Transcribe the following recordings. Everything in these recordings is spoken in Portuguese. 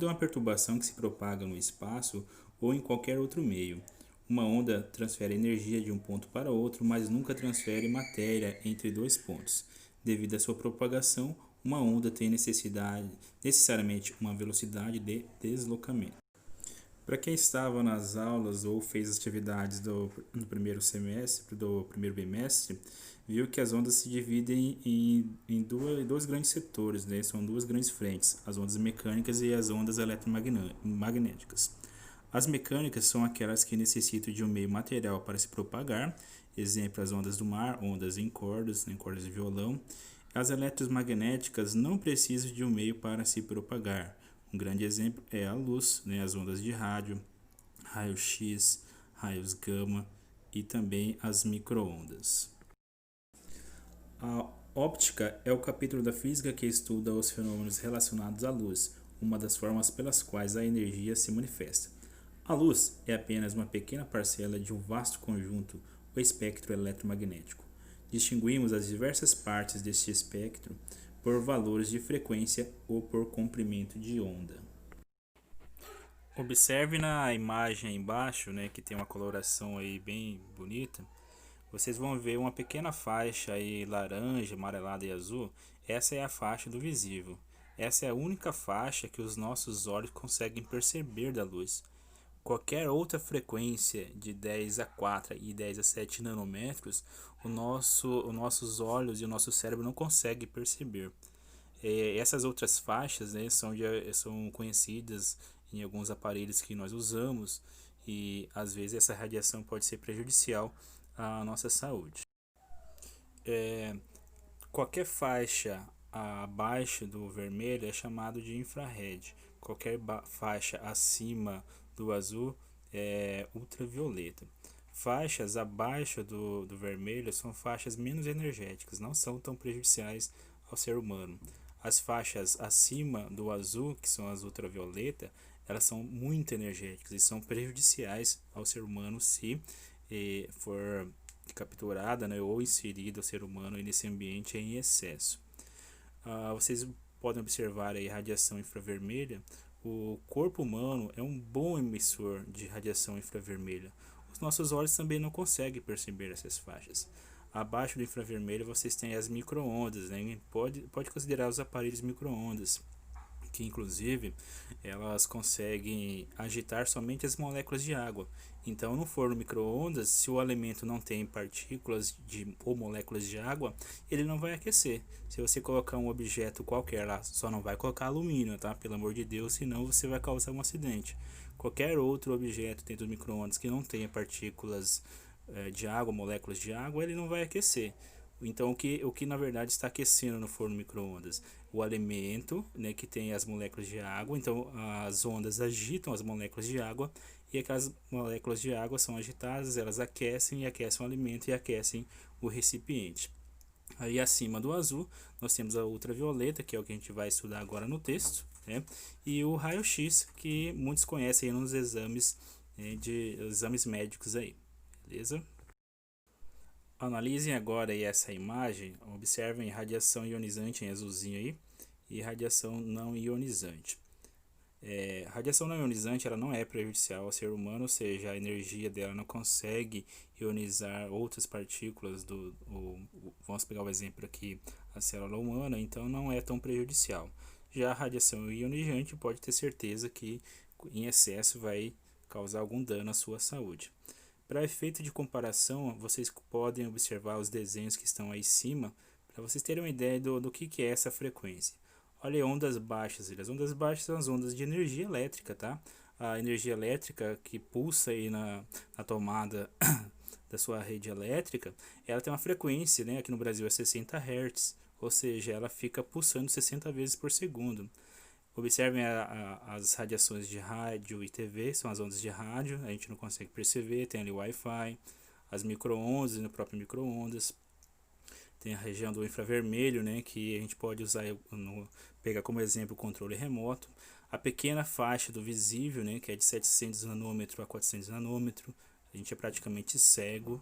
uma perturbação que se propaga no espaço ou em qualquer outro meio. Uma onda transfere energia de um ponto para outro, mas nunca transfere matéria entre dois pontos. Devido à sua propagação, uma onda tem necessariamente uma velocidade de deslocamento. Para quem estava nas aulas ou fez atividades do primeiro semestre, do primeiro bimestre, viu que as ondas se dividem em dois grandes setores, né? São duas grandes frentes, as ondas mecânicas e as ondas eletromagnéticas. As mecânicas são aquelas que necessitam de um meio material para se propagar, exemplo, as ondas do mar, ondas em cordas, né, cordas de violão. As eletromagnéticas não precisam de um meio para se propagar. Um grande exemplo é a luz, né, as ondas de rádio, raio-x, raios gama e também as microondas. A óptica é o capítulo da física que estuda os fenômenos relacionados à luz, uma das formas pelas quais a energia se manifesta. A luz é apenas uma pequena parcela de um vasto conjunto, o espectro eletromagnético. Distinguimos as diversas partes deste espectro por valores de frequência ou por comprimento de onda. Observe na imagem embaixo, né, que tem uma coloração aí bem bonita. Vocês vão ver uma pequena faixa aí laranja, amarelada e azul. Essa é a faixa do visível. Essa é a única faixa que os nossos olhos conseguem perceber da luz. Qualquer outra frequência de 10 a 4 e 10 a 7 nanômetros, os nossos olhos e o nosso cérebro não conseguem perceber. Essas outras faixas, né, são conhecidas em alguns aparelhos que nós usamos e às vezes essa radiação pode ser prejudicial à nossa saúde. Qualquer faixa abaixo do vermelho é chamado de infrared. Qualquer faixa acima do azul é ultravioleta. Faixas abaixo do vermelho são faixas menos energéticas, não são tão prejudiciais ao ser humano. As faixas acima do azul, que são as ultravioleta, elas são muito energéticas e são prejudiciais ao ser humano se for capturada, né, ou inserida o ser humano nesse ambiente em excesso. Vocês podem observar aí radiação infravermelha. O corpo humano é um bom emissor de radiação infravermelha. Os nossos olhos também não conseguem perceber essas faixas. Abaixo do infravermelho vocês têm as microondas, né? Pode considerar os aparelhos microondas, que inclusive elas conseguem agitar somente as moléculas de água. Então, no forno micro-ondas, se o alimento não tem partículas ou moléculas de água, ele não vai aquecer. Se você colocar um objeto qualquer lá, só não vai colocar alumínio, tá? Pelo amor de Deus, senão você vai causar um acidente. Qualquer outro objeto dentro do micro-ondas que não tenha partículas de água, moléculas de água, ele não vai aquecer. Então, o que na verdade está aquecendo no forno micro-ondas? O alimento, né, que tem as moléculas de água. Então, as ondas agitam as moléculas de água e aquelas moléculas de água são agitadas, elas aquecem e aquecem o alimento e aquecem o recipiente. Aí, acima do azul, nós temos a ultravioleta, que é o que a gente vai estudar agora no texto, né? E o raio-x, que muitos conhecem nos exames, exames médicos aí, beleza? Analisem agora aí essa imagem, observem radiação ionizante em azulzinho aí e radiação não ionizante. Radiação não ionizante ela não é prejudicial ao ser humano, ou seja, a energia dela não consegue ionizar outras partículas vamos pegar o exemplo aqui, a célula humana, então não é tão prejudicial. Já a radiação ionizante pode ter certeza que em excesso vai causar algum dano à sua saúde. Para efeito de comparação, vocês podem observar os desenhos que estão aí em cima, para vocês terem uma ideia do que é essa frequência. Olha, ondas baixas. As ondas baixas são as ondas de energia elétrica, tá? A energia elétrica que pulsa aí na tomada da sua rede elétrica, ela tem uma frequência, né? Aqui no Brasil é 60 Hz, ou seja, ela fica pulsando 60 vezes por segundo. Observem as radiações de rádio e TV, são as ondas de rádio, a gente não consegue perceber, tem ali o Wi-Fi, as micro-ondas no próprio micro-ondas, tem a região do infravermelho, né, que a gente pode usar, pegar como exemplo o controle remoto, a pequena faixa do visível, né, que é de 700 nanômetros a 400 nanômetros, a gente é praticamente cego.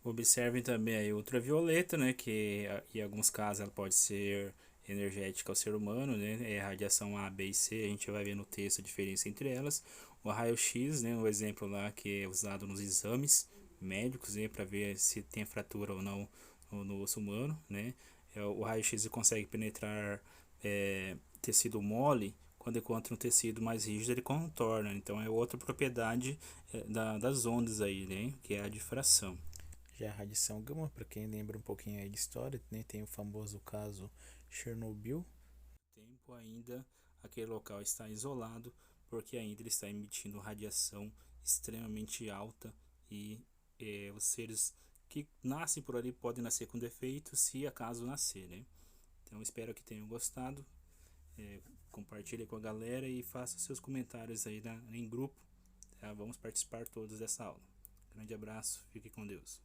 Observem também a ultravioleta, né, que em alguns casos ela pode ser energética ao ser humano, né? É a radiação A, B e C, a gente vai ver no texto a diferença entre elas. O raio-x, né? O exemplo lá que é usado nos exames médicos, né? Para ver se tem fratura ou não no osso humano, né? O raio-x consegue penetrar tecido mole, quando encontra um tecido mais rígido ele contorna. Então é outra propriedade das ondas aí, né? Que é a difração. Já a radiação gama, para quem lembra um pouquinho aí de história, né, tem o famoso caso Chernobyl. Tempo ainda aquele local está isolado porque ainda ele está emitindo radiação extremamente alta e os seres que nascem por ali podem nascer com defeito se acaso nascer, né? Então espero que tenham gostado, compartilhe com a galera e faça seus comentários aí em grupo, tá? Vamos participar todos dessa aula. Grande abraço, fique com Deus.